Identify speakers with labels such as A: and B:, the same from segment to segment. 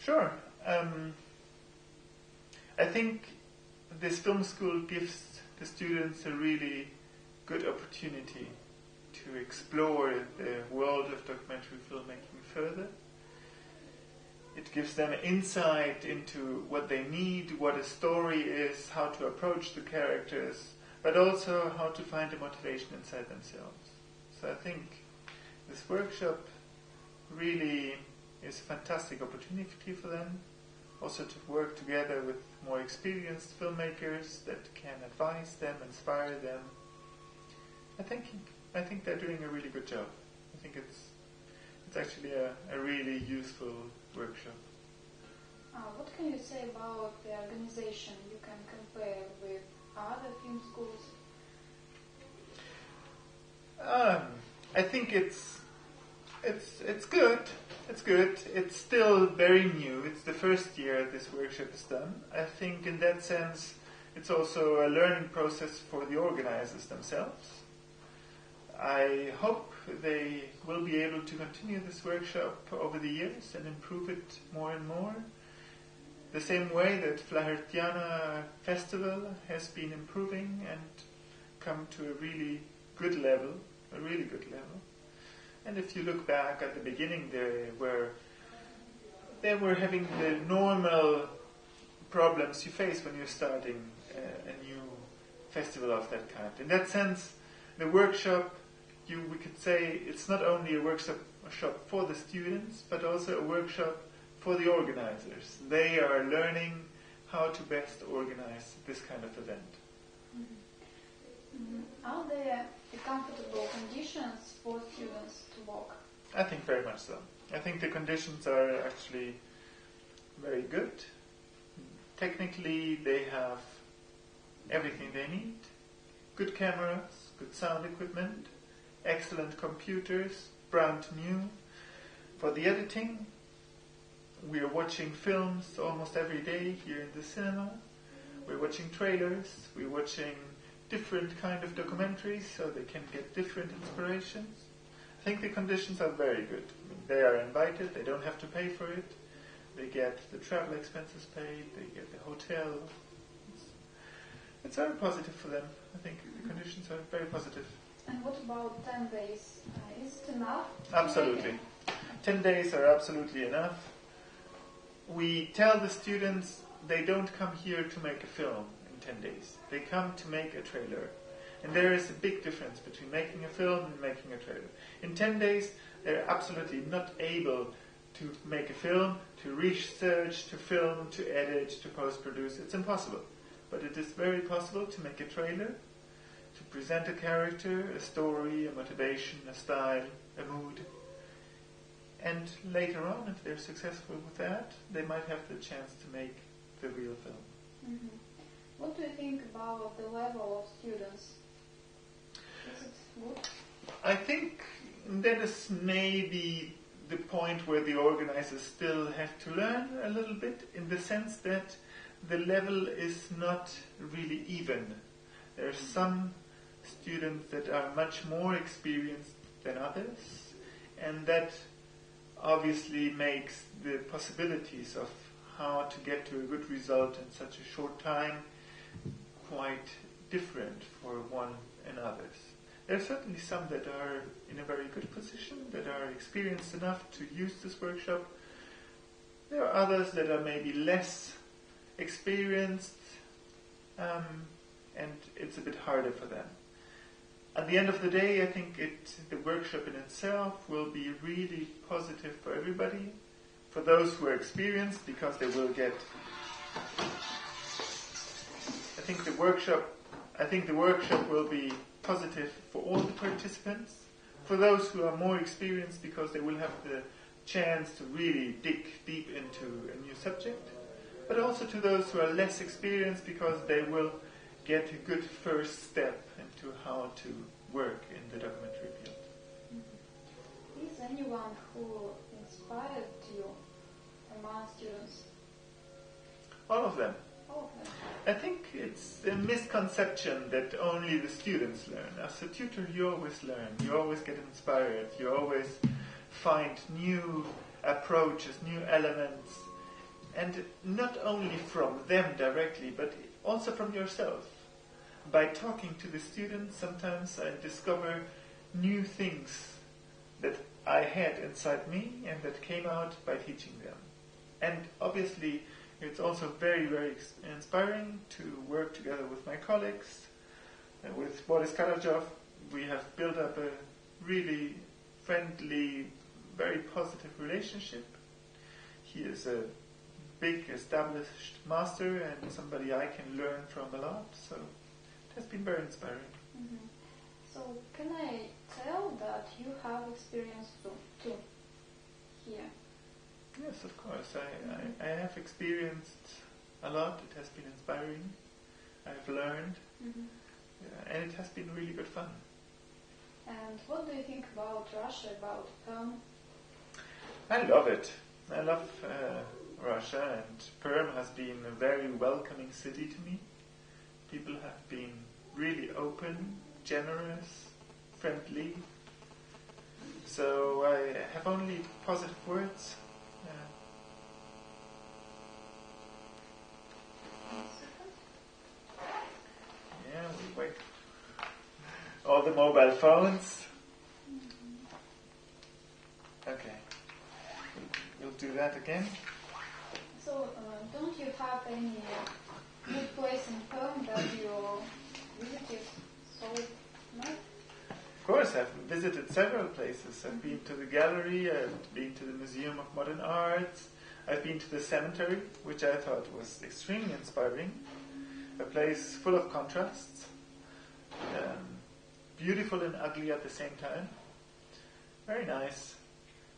A: Sure. I think this film school gives the students a really good opportunity to explore the world of documentary filmmaking further. It gives them insight into what they need, what a story is, how to approach the characters, but also how to find a motivation inside themselves. So I think this workshop really is a fantastic opportunity for them, also to work together with more experienced filmmakers that can advise them, inspire them. I think they're doing a really good job. I think it's actually a really useful workshop.
B: What can you say about the organization you can compare with other film schools?
A: I think it's good. It's good. It's still very new. It's the first year this workshop is done. I think in that sense it's also a learning process for the organizers themselves. I hope they will be able to continue this workshop over the years and improve it more and more. The same way that Flahertiana festival has been improving and come to a really good level. And if you look back at the beginning, they were having the normal problems you face when you're starting a new festival of that kind. In that sense, the workshop, we could say, it's not only a workshop for the students, but also a workshop for the organizers. They are learning how to best organize this kind of event.
B: Are there comfortable conditions for students to work?
A: I think very much so. I think the conditions are actually very good. Technically, they have everything they need. Good cameras, good sound equipment, excellent computers, brand new. For the editing, we are watching films almost every day here in the cinema. We're watching trailers, we're watching different kind of documentaries so they can get different inspirations. I think the conditions are very good. I mean, they are invited, they don't have to pay for it. They get the travel expenses paid, they get the hotel. It's very positive for them. I think the conditions are very positive.
B: And what about 10 days? Is it enough?
A: Absolutely. 10 days are absolutely enough. We tell the students they don't come here to make a film in 10 days. They come to make a trailer. And there is a big difference between making a film and making a trailer. In 10 days, they're absolutely not able to make a film, to research, to film, to edit, to post-produce. It's impossible. But it is very possible to make a trailer, to present a character, a story, a motivation, a style, a mood. And later on, if they're successful with that, they might have the chance to make the real film.
B: Mm-hmm. What do you think about the level of students? Is it good?
A: I think that is maybe the point where the organizers still have to learn a little bit, in the sense that the level is not really even. There are some students that are much more experienced than others, and that obviously makes the possibilities of how to get to a good result in such a short time quite different for one and others. There are certainly some that are in a very good position, that are experienced enough to use this workshop. There are others that are maybe less experienced, and it's a bit harder for them. At the end of the day, I think the workshop in itself will be really positive for everybody. For those who are experienced, because they will get. I think the workshop will be positive for all the participants. For those who are more experienced, because they will have the chance to really dig deep into a new subject. But also to those who are less experienced, because they will get a good first step into how to work in the documentary field.
B: Mm-hmm. Is anyone who inspired you among students?
A: All of them.
B: All of them.
A: I think it's a misconception that only the students learn. As a tutor, you always learn. You always get inspired. You always find new approaches, new elements. And not only from them directly, but also from yourself. By talking to the students, sometimes I discover new things that I had inside me and that came out by teaching them. And obviously, it's also very, very inspiring to work together with my colleagues. With Boris Karajov, we have built up a really friendly, very positive relationship. He is a big, established master and somebody I can learn from a lot. So it has been very inspiring.
B: Mm-hmm. So can I tell that you have experience too here?
A: Yes, of course. I have experienced a lot. It has been inspiring. I've learned. And it has been really good fun.
B: And what do you think about Russia, about Perm?
A: I love it. I love Russia, and Perm has been a very welcoming city to me. People have been really open, generous, friendly. So I have only positive words. Yeah, we wait. All the mobile phones. Okay. We'll do that again.
B: So, don't you have any good place in Perm that you visited? So, no?
A: Of course, I've visited several places. I've been to the gallery, I've been to the Museum of Modern Arts, I've been to the cemetery, which I thought was extremely inspiring. A place full of contrasts, beautiful and ugly at the same time. Very nice.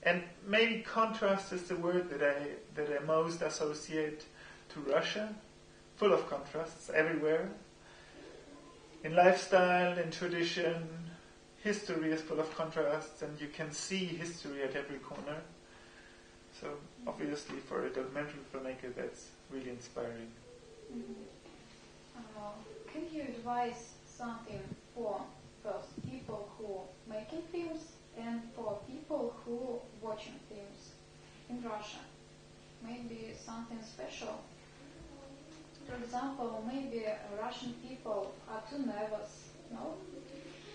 A: And maybe contrast is the word that I most associate to Russia. Full of contrasts everywhere. In lifestyle, in tradition, history is full of contrasts, and you can see history at every corner. So obviously for a documentary filmmaker that's really inspiring.
B: Can you advise something for both people who making films and for people who watching films in Russia? Maybe something special. For example, maybe Russian people are too nervous, no?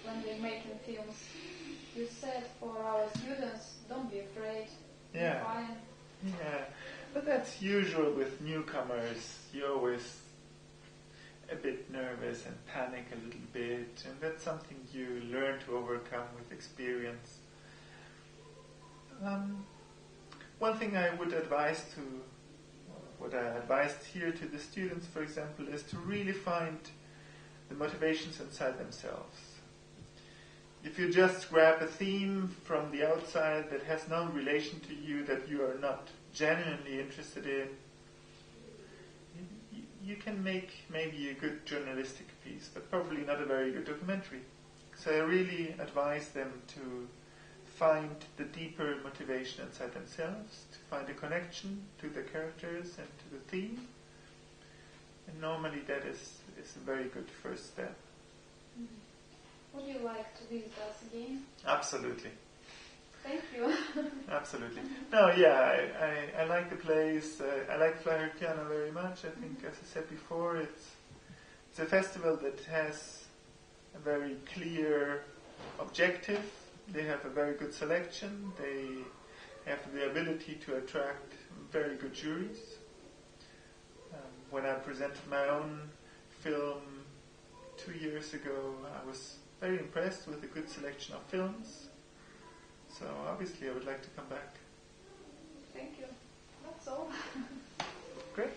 B: When they're making films. You said for our students, don't be afraid, be fine.
A: Yeah, but that's usual with newcomers. You're always a bit nervous and panic a little bit, and that's something you learn to overcome with experience. One thing I would advise what I advised here to the students, for example, is to really find the motivations inside themselves. If you just grab a theme from the outside that has no relation to you, that you are not genuinely interested in, you can make maybe a good journalistic piece, but probably not a very good documentary. So I really advise them to find the deeper motivation inside themselves, to find a connection to the characters and to the theme. And normally that is a very good first step.
B: Would you like to visit us again?
A: Absolutely.
B: Thank you.
A: Absolutely. No, yeah, I like the place. I like Flahertiana very much. I think, as I said before, it's a festival that has a very clear objective. They have a very good selection. They have the ability to attract very good juries. When I presented my own film 2 years ago, I was very impressed with the good selection of films. So obviously I would like to come back.
B: Thank you. That's all.
A: Great.